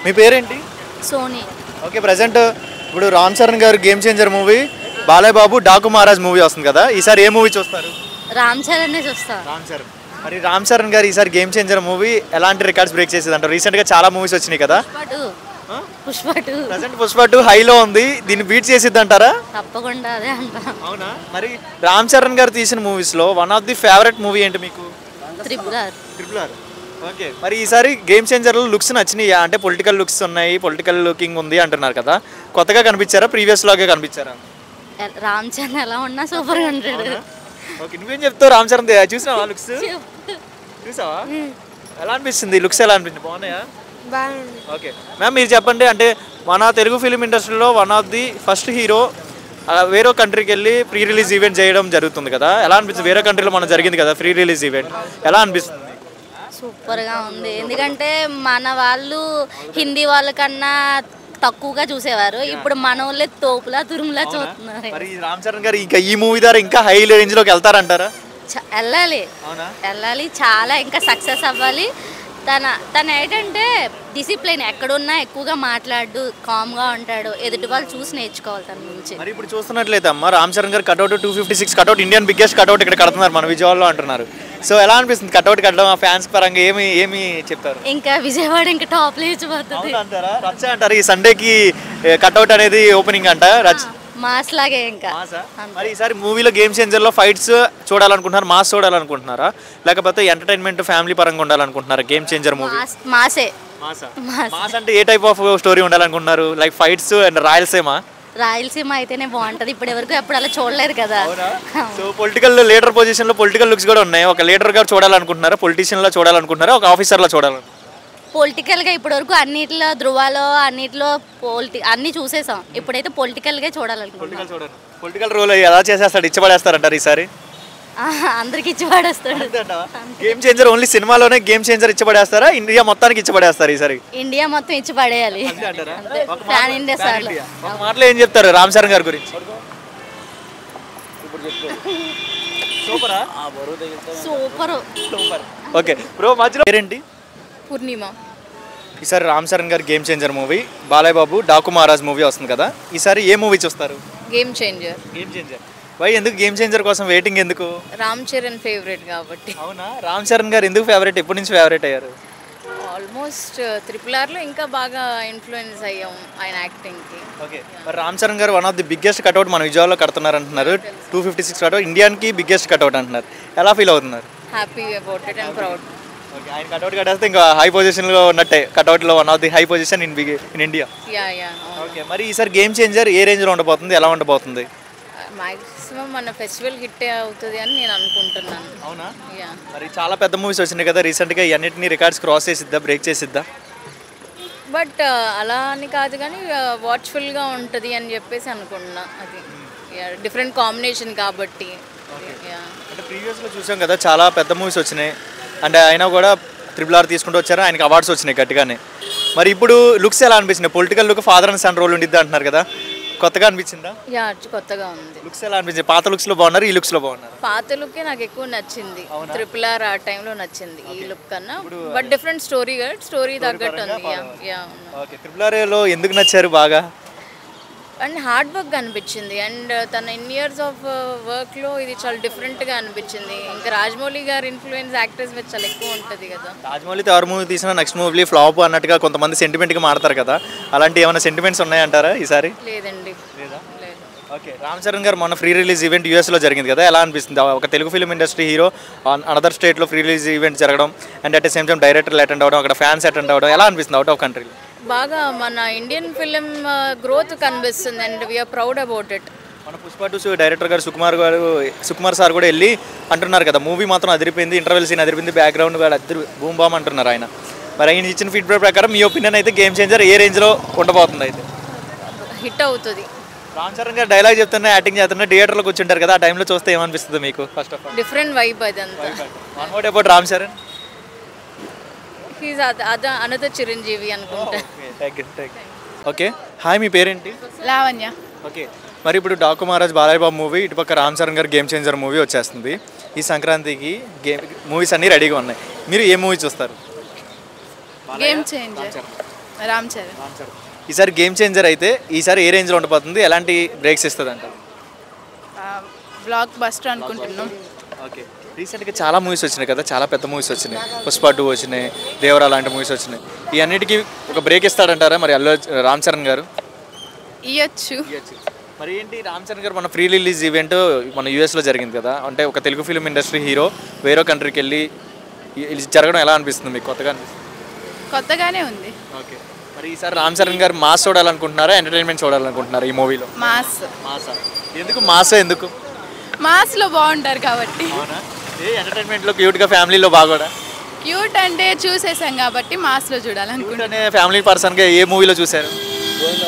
మీ పేరేంటి? Sony. Okay, present ఇప్పుడు రామ్ చరణ్ గారు game changer movie, Balayya Babu Daaku Maharaj movie వస్తుంది కదా, ఈసారి ఏ మూవీ చూస్తారు? రామ్ చరణ్ చూస్తా. రామ్ చరణ్. మరి రామ్ చరణ్ గారు ఈసారి గేమ్ చేంజర్ మూవీ ఎలాంటి రికార్డ్స్ బ్రేక్ చేసేది అంటారు? రీసెంట్గా చాలా మూవీస్ వచ్చినాయి కదా. ప్రజెంట్ పుష్ప 2 హైలో ఉంది, దీన్ని బీట్ చేసిద్ది అంటారా? తప్పకుండా అదే అంట. అవునా? మరి రామ్ చరణ్ గారు తీసిన మూవీస్లో one of the favourite movie ఏంటి మీకు? Triple R. ఓకే, మరి ఈసారి గేమ్ చేంజర్లో లుక్స్ నచ్చినాయా? అంటే పొలిటికల్ లుక్స్ ఉన్నాయి, పొలిటికల్ లుకింగ్ ఉంది అంటున్నారు కదా, కొత్తగా కనిపించారా, ప్రీవియస్ లాగే కనిపించారా? రామ్ చరణ్ ఎలా ఉన్నా సూపర్ గా ఉంటాడు. ఓకే, నువ్వేం చెప్తావు? రామ్ చరణ్ చూసినావా లుక్స్? చూసావా? ఎలా అనిపిస్తుంది లుక్స్? ఎలా అనిపించింది? బాగున్నాయా? ఓకే మ్యామ్, మీరు చెప్పండి. అంటే మన తెలుగు ఫిలిం ఇండస్ట్రీలో one of the first hero వేరే కంట్రీకి వెళ్ళి ప్రీ రిలీజ్ ఈవెంట్ చేయడం జరుగుతుంది కదా, ఎలా అనిపిస్తుంది? వేరే కంట్రీలో మనం జరిగింది కదా ప్రీ రిలీజ్ ఈవెంట్, ఎలా అనిపిస్తుంది? సూపర్గా ఉంది. ఎందుకంటే మన వాళ్ళు హిందీ వాళ్ళకన్నా తక్కువగా చూసేవారు, ఇప్పుడు మన వాళ్ళే తోపులా తురుములా చూస్తున్నారు. మరి రామ్ చరణ్ గారు ఇంకా ఈ మూవీ ద్వారా ఇంకా హై రేంజ్ లోకి వెళ్తారంటారా? వెళ్ళాలి, చాలా ఇంకా సక్సెస్ అవ్వాలి. తన ఏంటంటే డిసిప్లైన్, ఎక్కడున్నా ఎక్కువగా మాట్లాడు, కామ్గా ఉంటాడు, ఎదుటి వాళ్ళు చూసి నేర్చుకోవాలి తన నుంచి. మరి ఇప్పుడు చూస్తున్నట్లయితే అమ్మ, రామ్ చరణ్ గారు cutout 256 cutout, Indian biggest cutout ఇక్కడ కడుతున్నారు మన విజయవాడలో అంటున్నారు. సో ఎలా అనిపిస్తుంది కట్అవుట్ కట్టడం? ఆ ఫ్యాన్స్ పరంగా ఏమి చెప్తారు? ఇంకా విజయవాడ ఇంకా టాప్ లో ఇచ్చిపోతుంది అంటారా? రచ్చ అంటారు ఈ సండేకి కట్అవుట్ అనేది ఓపెనింగ్ అంట, మాస్ లాగే ఇంకా. మరి ఈసారి మూవీలో గేమ్ చేంజర్లో ఫైట్స్ చూడాలనుకుంటున్నారు, మాస్ చూడాలనుకుంటున్నారా, లేకపోతే ఎంటర్టైన్మెంట్ ఫ్యామిలీ పరంగా ఉండాలనుకుంటున్నారా? గేమ్ చేంజర్ మూవీ మాసే. మాస్ అంటే ఏ టైప్ ఆఫ్ స్టోరీ ఉండాలనుకుంటున్నారు? లైక్ ఫైట్స్ అండ్ రాయలసీమ అయితేనే బాగుంటది, ఇప్పుడు ఎవరికి ఎప్పుడు అలా చూడలేదు కదా. సో పొలిటికల్ లీడర్ పొజిషన్ లో పొలిటికల్ లుక్స్ కూడా ఉన్నాయి. ఒక లీడర్ గా చూడాలనుకుంటున్నారా, పొలిటీషియన్ లా చూడాలనుకుంటున్నారా, ఒక ఆఫీసర్ లా చూడాలనుకుంటున్నారా? పొలిటికల్ గా ఇప్పటి వరకు అన్నిట్లో ధృవాలో అన్నిట్లో అన్ని చూసేసాం, ఇప్పుడైతే పొలిటికల్ గా చూడాలనుకుంటున్నాం. పొలిటికల్ రోల్ ఎలా చేసేస్తాడు? ఇచ్చిపడేస్తారంటారు ఈసారి? అందరికి ఇచ్చిపడేస్తాడు. గేమ్ చేంజర్ ఓన్లీ సినిమాలోనే గేమ్ చేంజర్ ఇచ్చిపడేస్తారా, ఇండియా మొత్తానికి ఇచ్చిపడేస్తారు ఈసారి? ఇండియా మొత్తం ఇచ్చిపడేయాలి. మాటలో ఏం చెప్తారు రామ్ చరణ్ గారి గురించి? సూపర్. ఓకే బ్రో, మధ్యలో పేరేంటి? పూర్ణిమ. ఈసారి రామ్ చరణ్ గారి game changer movie, Balayya Babu Daaku Maharaj movie వస్తుంది కదా, ఈసారి ఏ మూవీ చూస్తారు? Game changer. వై, ఎందుకు గేమ్ చేంజర్ కోసం వెయిటింగ్ ఎందుకు? రామ్ చరణ్ ఫేవరెట్ కాబట్టి. అవునా? రామ్ చరణ్ గారు ఎందుకు ఫేవరెట్, ఎప్పటి నుంచి ఫేవరెట్ అయ్యారు? ఆల్మోస్ట్ ట్రిపుల్ ఆర్లో ఇంకా బాగా ఇన్ఫ్లుయెన్స్ అయ్యాం ఆయన యాక్టింగ్కి. ఓకే, మరి రామ్ చరణ్ గారు one of the biggest cutout మన విజయవాడలో కడుతున్నారు అంటున్నారు, 256 కట్అవుట్, ఇండియాకి బిగ్గెస్ట్ కట్అవుట్ అంటున్నారు, ఎలా ఫీల్ అవుతున్నారు? Happy about it and proud. Okay, ఆయన కట్అవుట్ కట్టేస్తే ఇంకా హై పొజిషన్లో ఉన్నట్టే, కట్అవుట్లో one of the high position in India. Okay, మరి ఈసారి గేమ్ చేంజర్ ఏ రేంజ్లో ఉండబోతుంది, ఎలా ఉండబోతుంది? మాక్సిమం మన ఫెస్టివల్ హిట్ అవుతుంది అని నేను అనుకుంటున్నాను. అవునా? మరి చాలా పెద్ద మూవీస్ వచ్చినాయి కదా రీసెంట్గా, అన్నిటిని రికార్డ్స్ క్రాస్ చేసిద్దా, బ్రేక్ చేసిద్దా? బట్ అలా అని కాదు కానీ వాచ్ఫుల్గా ఉంటుంది అని చెప్పేసి అనుకుంటున్నా. అది డిఫరెంట్ కాంబినేషన్ కాబట్టి. అంటే ప్రీవియస్లో చూసాం కదా చాలా పెద్ద మూవీస్ వచ్చినాయి, అంటే అయినా కూడా ట్రిపుల్ ఆర్ తీసుకుంటూ వచ్చారు, ఆయనకి అవార్డ్స్ వచ్చినాయి గట్టిగానే. మరి ఇప్పుడు లుక్స్ ఎలా అనిపించినాయి? Political look father and son role ఉండిద్ది అంటున్నారు కదా, కొత్తగా అనిపించిందా? కొత్తగా ఉంది. లుక్స్ ఎలా అనిపించింది? పాత లుక్స్ లో బాగున్నారు, ఈ లుక్స్ లో బాగున్నారు? పాత లుక్ నాకు ఎక్కువ నచ్చింది, ట్రిపుల్ ఆర్ ఆ టైంలో నచ్చింది ఈ లుక్ కన్నా. బట్ డిఫరెంట్ స్టోరీ తగ్గట్టు ఉంది. ఓకే, ట్రిపుల్ ఆర్ లో ఎందుకు నచ్చారు బాగా? అండ్ హార్డ్ వర్క్ అనిపించింది, అండ్ తన ఇయర్స్ ఆఫ్ వర్క్లో ఇది చాలా డిఫరెంట్గా అనిపించింది. ఇంకా రాజమౌళి గారి ఇన్ఫ్లుయెన్స్ యాక్టర్స్ మీద చాలా ఎక్కువ ఉంటుంది కదా. రాజమౌళి ఎవరు మూవీ తీసినా నెక్స్ట్ మూవీ ఫ్లాప్ అన్నట్టుగా కొంతమంది సెంటిమెంట్గా మాడతారు కదా, అలాంటి ఏమైనా సెంటిమెంట్స్ ఉన్నాయంటారా ఈసారి? లేదండి. ఓకే, రామ్ చరణ్ గారు మొన్న ఫ్రీ రిలీజ్ ఈవెంట్ యూఎస్లో జరిగింది కదా, ఎలా అనిపిస్తుంది? ఒక Telugu film industry hero another స్టేట్లో ఫ్రీ రిలీజ్ ఈవెంట్ జరగడం, and at the same time డైరెక్టర్లు అటెండ్ అవ్వడం, అక్కడ ఫ్యాన్స్ అటెండ్ అవ్వడం, ఎలా అనిపిస్తుంది అవుట్ ఆఫ్ కంట్రీలో? బాగా మన ఇండియన్ ఫిలిం గ్రోత్ కనిపిస్తుంది, అండ్ వీఆర్ ప్రౌడ్ proud about. It Pushpa 2 director గారు సుకుమార్ సార్ కూడా వెళ్ళి అంటున్నారు కదా, మూవీ మాత్రం అదిరిపోయింది, ఇంటర్వెల్ సీన్ అదిరిపోయింది, బ్యాక్గ్రౌండ్ కూడా బూమ్ బామ్ అంటున్నారు ఆయన. మరి ఆయన ఇచ్చిన ఫీడ్బ్యాక్ ప్రకారం మీ ఒపీనియన్ అయితే గేమ్ చేంజర్ ఏ రేంజ్లో ఉండబోతుంది? అయితే హిట్ అవుతుంది. రామ్ చరణ్ గారు డైలాగ్ చెప్తున్నా, యాక్టింగ్ చేస్తున్నా, థియేటర్లో కూర్చుంటారు కదా, ఆ టైంలో చూస్తే ఏమనిపిస్తుంది మీకు? First of all different vibe అదంతా. One word about Ram Charan, he's another Chiranjeevi అనుకుంటా. ఓకే, హాయ్, మీ పేరేంటి? లావణ్య. ఓకే, మరి ఇప్పుడు డాకు మహారాజ్ బాలయ్య బాబు మూవీ, ఇటుపక్క రామ్ చరణ్ గారు గేమ్ చేంజర్ మూవీ వచ్చేస్తుంది. ఈ సంక్రాంతికి మూవీస్ అన్నీ రెడీగా ఉన్నాయి, మీరు ఏ మూవీ చూస్తారు? Game changer. రామ్ చరణ్. ఈసారి గేమ్ చేంజర్ అయితే ఈసారి ఏ రేంజ్లో ఉండబోతుంది, ఎలాంటి బ్రేక్స్ ఇస్తుంది అంట? బ్లాక్ బస్టర్ అనుకుంటున్నాం. ఓకే, రీసెంట్గా చాలా మూవీస్ వచ్చినాయి కదా, చాలా పెద్ద మూవీస్ వచ్చినాయి. పుష్ప 2 వచ్చినాయి, దేవరా లాంటి మూవీస్ వచ్చినాయి. ఈ అన్నిటికీ ఒక బ్రేక్ ఇస్తాడంటారా మరి రామ్ చరణ్ గారు? ఇయ్యొచ్చు. మరి ఏంటి, రామ్ చరణ్ గారు మన ప్రీ రిలీజ్ ఈవెంట్ మన యూఎస్లో జరిగింది కదా, అంటే ఒక తెలుగు ఫిల్మ్ ఇండస్ట్రీ హీరో వేరే కంట్రీకి వెళ్ళి జరగడం ఎలా అనిపిస్తుంది మీకు? కొత్తగా అనిపిస్తుంది? కొత్తగానే ఉంది. ఓకే, మరి ఈసారి రామ్ చరణ్ గారు మాస్ చూడాలనుకుంటున్నారా, ఎంటర్టైన్మెంట్ చూడాలనుకుంటున్నారా ఈ మూవీలో? మాస్. మాసా? ఎందుకు మాస్? ఎందుకు మాస్లో బాగుంటారు కాబట్టి. అవునా? ఏ ఎంటర్టైన్మెంట్లో క్యూట్గా ఫ్యామిలీలో బాగా క్యూట్ అంటే చూసేసాం కాబట్టి మాస్లో చూడాలనుకుంటున్నాం. అనే ఫ్యామిలీ పర్సన్గా ఏ మూవీలో చూశారు?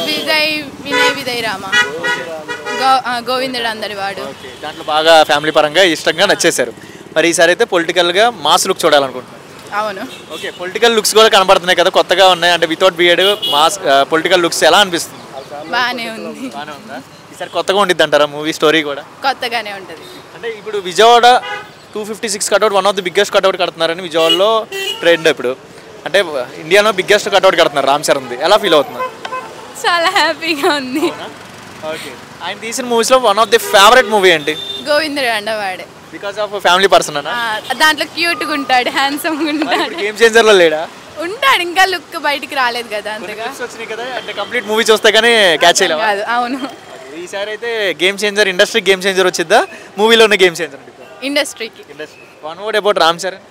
వినయ్ రామ, గోవిందుడు అందరి వాడు. దాంట్లో బాగా ఫ్యామిలీ పరంగా ఇష్టంగా నచ్చేశారు. మరి ఈసారి అయితే పొలిటికల్గా మాస్ లుక్ చూడాలనుకుంటున్నాను. అవును. ఓకే, పొలిటికల్ లుక్స్ కూడా కనబడుతున్నాయి కదా, కొత్తగా ఉన్నాయి. అంటే without beard mass political looks ఎలా అనిపిస్తుంది? బాగానే ఉంది. బాగానే ఉందా? ఈసారి కొత్తగా ఉండిద్ది అంటారా మూవీ స్టోరీ కూడా? కొత్తగానే ఉంటుంది. అంటే ఇప్పుడు Vijayawada 256 cutout, one of the biggest cutout కడుతున్నారని విజయవాడలో ట్రెండ్. ఇప్పుడు అంటే ఇండియాలో బిగ్గెస్ట్ కట్అవుట్ కడుతున్నారు రామ్ చరణ్ది, ఎలా ఫీల్ అవుతున్నారు? చాలా హ్యాపీగా ఉంది. ఓకే, ఆయన తీసిన మూవీస్లో one of the favourite movie ఏంటి? గోవిందుడు అండవాడే. బికాస్ ఆఫ్ ఫ్యామిలీ పర్సన్ అన్న? దాంట్లో క్యూట్గా ఉంటాడు, హ్యాండ్సమ్గా ఉంటాడు. గేమ్ చేంజర్లో లేడా? ఉంటాడు, ఇంకా లుక్ బయటికి రాలేదు కదా అంతగా. వచ్చినాయి కదా, అంటే కంప్లీట్ మూవీ చూస్తే కానీ క్యాచ్ చేయలేదు. అవును. ఈసారి అయితే game changer, industry game changer వచ్చిద్దా, మూవీలోనే గేమ్ చేంజర్? ఇండస్ట్రీకి. One word about Ram Charan.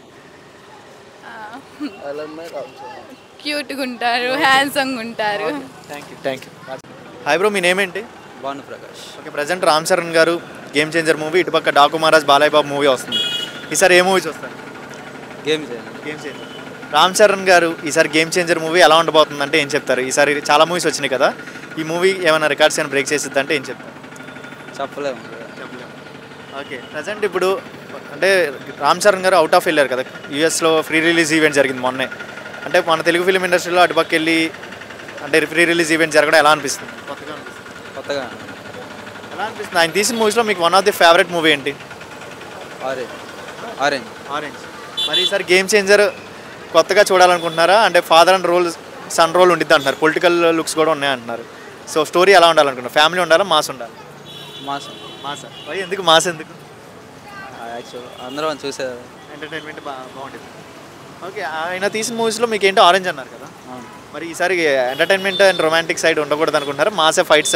క్యూట్గా ఉంటారు, హ్యాండ్సమ్గా ఉంటారు. Thank you. హాయ్ బ్రో, మీ నేమ్ ఏంటి? భాను ప్రకాష్. ఓకే, ప్రజెంట్ రామ్ చరణ్ గారు గేమ్ చేంజర్ మూవీ, ఇటుపక్క డాకు మహారాజ్ బాలయ్య బాబు మూవీ వస్తుంది. ఈసారి ఏ మూవీ చూస్తారు? Game changer. రామ్ చరణ్ గారు ఈసారి గేమ్ చేంజర్ మూవీ ఎలా ఉండబోతుంది అంటే ఏం చెప్తారు? ఈసారి చాలా మూవీస్ వచ్చినాయి కదా, ఈ మూవీ ఏమైనా రికార్డ్స్ ఏమైనా బ్రేక్ చేసిద్ది అంటే ఏం చెప్తారు? చెప్పలేము. ఓకే, ప్రజెంట్ ఇప్పుడు అంటే రామ్ చరణ్ గారు అవుట్ ఆఫ్ వెళ్ళారు కదా, యూఎస్లో ఫ్రీ రిలీజ్ ఈవెంట్ జరిగింది మొన్నే. అంటే మన తెలుగు ఫిలిం ఇండస్ట్రీలో అటుపక్క వెళ్ళి అంటే ఫ్రీ రిలీజ్ ఈవెంట్ జరగడం ఎలా అనిపిస్తుంది? కొత్తగా ఎలా అనిపిస్తుంది? ఆయన తీసిన మూవీస్లో మీకు one of the favourite movie ఏంటి? ఆరెంజ్. మరి ఈసారి గేమ్ చేంజర్ కొత్తగా చూడాలనుకుంటున్నారా? అంటే ఫాదర్ అండ్ సన్ రోల్ ఉండిద్ది అంటున్నారు, పొలిటికల్ లుక్స్ కూడా ఉన్నాయి అంటున్నారు. సో స్టోరీ ఎలా ఉండాలనుకుంటున్నారు? ఫ్యామిలీ ఉండాలా, మాస్ ఉండాలి? మాసా? ఎందుకు మాస్? ఎందుకు? యాక్చువల్ అందరం చూసేది ఎంటర్టైన్మెంట్ బాగుంటుంది. ఓకే, ఆయన తీసిన మూవీస్లో మీకు ఏంటో ఆరెంజ్ అన్నారు కదా, మరి ఈసారి ఎంటర్టైన్మెంట్ అండ్ రొమాంటిక్ సైడ్ ఉండకూడదు అనుకుంటున్నారా? మాసే ఫైట్స్